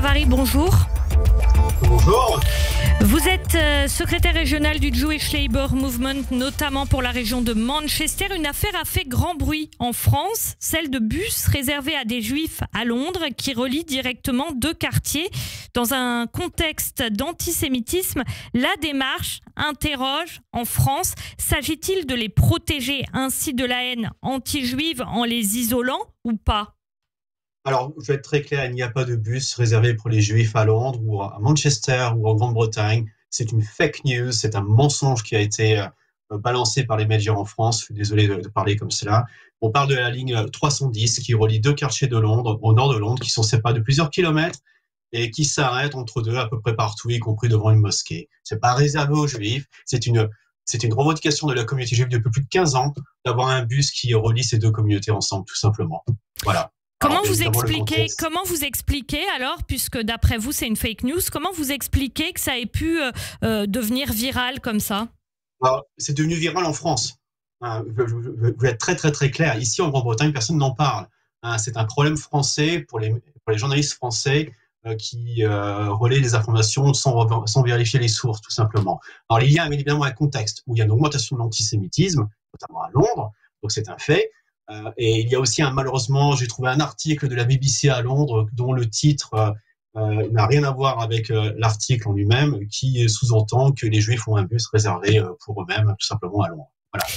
Savary, bonjour. Bonjour. Vous êtes secrétaire régional du Jewish Labour Movement, notamment pour la région de Manchester. Une affaire a fait grand bruit en France, celle de bus réservés à des juifs à Londres qui relient directement deux quartiers. Dans un contexte d'antisémitisme, la démarche interroge en France. S'agit-il de les protéger ainsi de la haine anti-juive en les isolant ou pas ? Alors, je vais être très clair, il n'y a pas de bus réservé pour les Juifs à Londres ou à Manchester ou en Grande-Bretagne. C'est une fake news, c'est un mensonge qui a été balancé par les médias en France. Je suis désolé de parler comme cela. On parle de la ligne 310 qui relie deux quartiers de Londres, au nord de Londres, qui sont séparés de plusieurs kilomètres et qui s'arrêtent entre deux à peu près partout, y compris devant une mosquée. C'est pas réservé aux Juifs, c'est une revendication de la communauté juive depuis plus de 15 ans d'avoir un bus qui relie ces deux communautés ensemble, tout simplement. Voilà. Comment vous expliquez alors, puisque d'après vous c'est une fake news, comment vous expliquez que ça ait pu devenir viral comme ça ? Alors, c'est devenu viral en France. Je vais être très très très clair. Ici en Grande-Bretagne, personne n'en parle. C'est un problème français pour les journalistes français qui relaient les informations sans vérifier les sources, tout simplement. Alors il y a évidemment un contexte où il y a une augmentation de l'antisémitisme, notamment à Londres, donc c'est un fait. Et il y a aussi malheureusement, j'ai trouvé un article de la BBC à Londres dont le titre n'a rien à voir avec l'article en lui-même, qui sous-entend que les Juifs ont un bus réservé pour eux-mêmes, tout simplement à Londres. Voilà.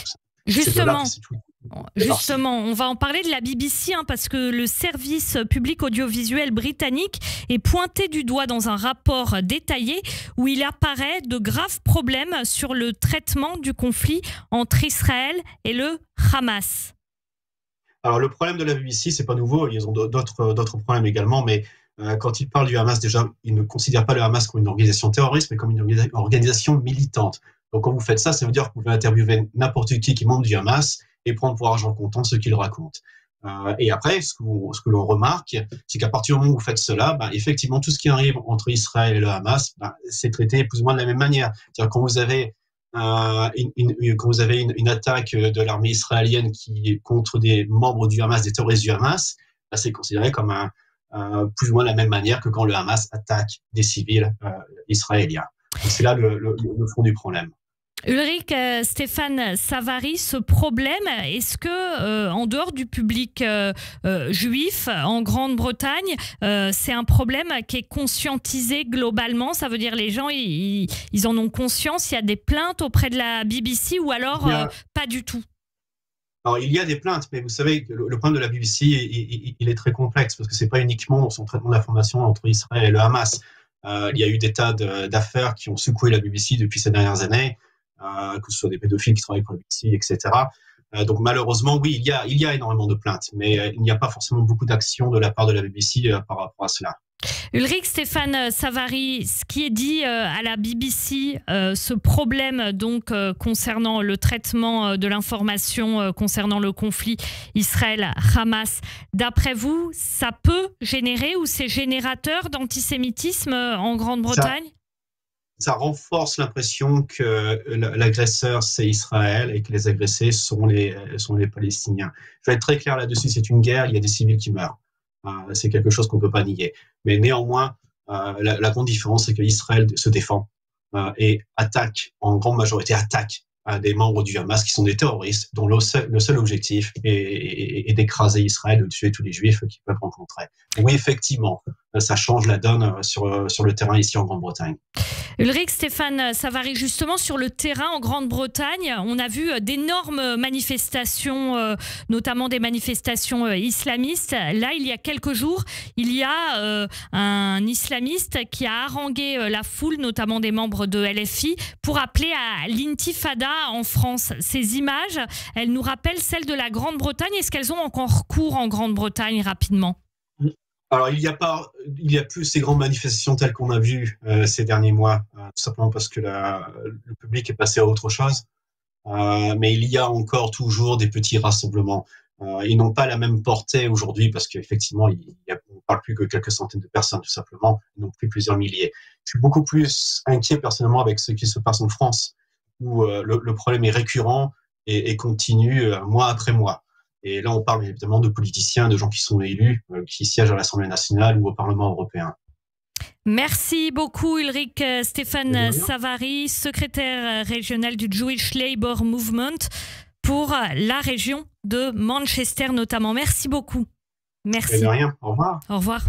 Justement, on va en parler de la BBC parce que le service public audiovisuel britannique est pointé du doigt dans un rapport détaillé où il apparaît de graves problèmes sur le traitement du conflit entre Israël et le Hamas. Alors, le problème de la BBC, c'est pas nouveau. Ils ont d'autres problèmes également, mais quand ils parlent du Hamas, déjà, ils ne considèrent pas le Hamas comme une organisation terroriste, mais comme une organisation militante. Donc, quand vous faites ça, ça veut dire que vous pouvez interviewer n'importe qui est membre du Hamas et prendre pour argent comptant ce qu'il raconte. Et après, ce que l'on remarque, c'est qu'à partir du moment où vous faites cela, effectivement, tout ce qui arrive entre Israël et le Hamas, c'est traité plus ou moins de la même manière. C'est-à-dire quand vous avez une attaque de l'armée israélienne qui est contre des membres du Hamas, des terroristes du Hamas, c'est considéré comme plus ou moins la même manière que quand le Hamas attaque des civils israéliens. Donc c'est là le fond du problème. Ulrich Stéphane Savary, ce problème, est-ce que en dehors du public juif en Grande-Bretagne, c'est un problème qui est conscientisé globalement? Ça veut dire les gens ils en ont conscience? Il y a des plaintes auprès de la BBC ou alors pas du tout? Alors, il y a des plaintes, mais vous savez, le problème de la BBC, il est très complexe parce que c'est pas uniquement dans son traitement de l'information entre Israël et le Hamas. Il y a eu des tas d'affaires qui ont secoué la BBC depuis ces dernières années. Que ce soit des pédophiles qui travaillent pour la BBC, etc. Donc malheureusement, oui, il y a énormément de plaintes, mais il n'y a pas forcément beaucoup d'actions de la part de la BBC par rapport à cela. Ulrich Stéphane Savary, ce qui est dit à la BBC, ce problème donc concernant le traitement de l'information concernant le conflit Israël-Hamas, d'après vous, ça peut générer ou c'est générateur d'antisémitisme en Grande-Bretagne ? Ça renforce l'impression que l'agresseur, c'est Israël et que les agressés sont les Palestiniens. Je vais être très clair là-dessus, c'est une guerre, il y a des civils qui meurent. C'est quelque chose qu'on ne peut pas nier. Mais néanmoins, la grande différence, c'est qu'Israël se défend et attaque, en grande majorité, des membres du Hamas qui sont des terroristes dont le seul objectif est d'écraser Israël, de tuer tous les Juifs qu'ils peuvent rencontrer. Oui, effectivement, ça change la donne sur le terrain ici en Grande-Bretagne. Ulrich Stéphane Savary, justement sur le terrain en Grande-Bretagne, on a vu d'énormes manifestations, notamment des manifestations islamistes. Là, il y a quelques jours, il y a un islamiste qui a harangué la foule, notamment des membres de LFI, pour appeler à l'intifada en France. Ces images, elles nous rappellent celles de la Grande-Bretagne. Est-ce qu'elles ont encore cours en Grande-Bretagne rapidement ? Alors, il y a plus ces grandes manifestations telles qu'on a vues ces derniers mois, tout simplement parce que le public est passé à autre chose. Mais il y a encore toujours des petits rassemblements. Ils n'ont pas la même portée aujourd'hui parce qu'effectivement, on ne parle plus que quelques centaines de personnes, tout simplement, non plus plusieurs milliers. Je suis beaucoup plus inquiet personnellement avec ce qui se passe en France, où le problème est récurrent et continue mois après mois. Et là, on parle évidemment de politiciens, de gens qui sont élus, qui siègent à l'Assemblée nationale ou au Parlement européen. Merci beaucoup Ulrich Stéphane Savary, secrétaire régional du Jewish Labour Movement pour la région de Manchester notamment. Merci beaucoup. Merci. De rien. Au revoir. Au revoir.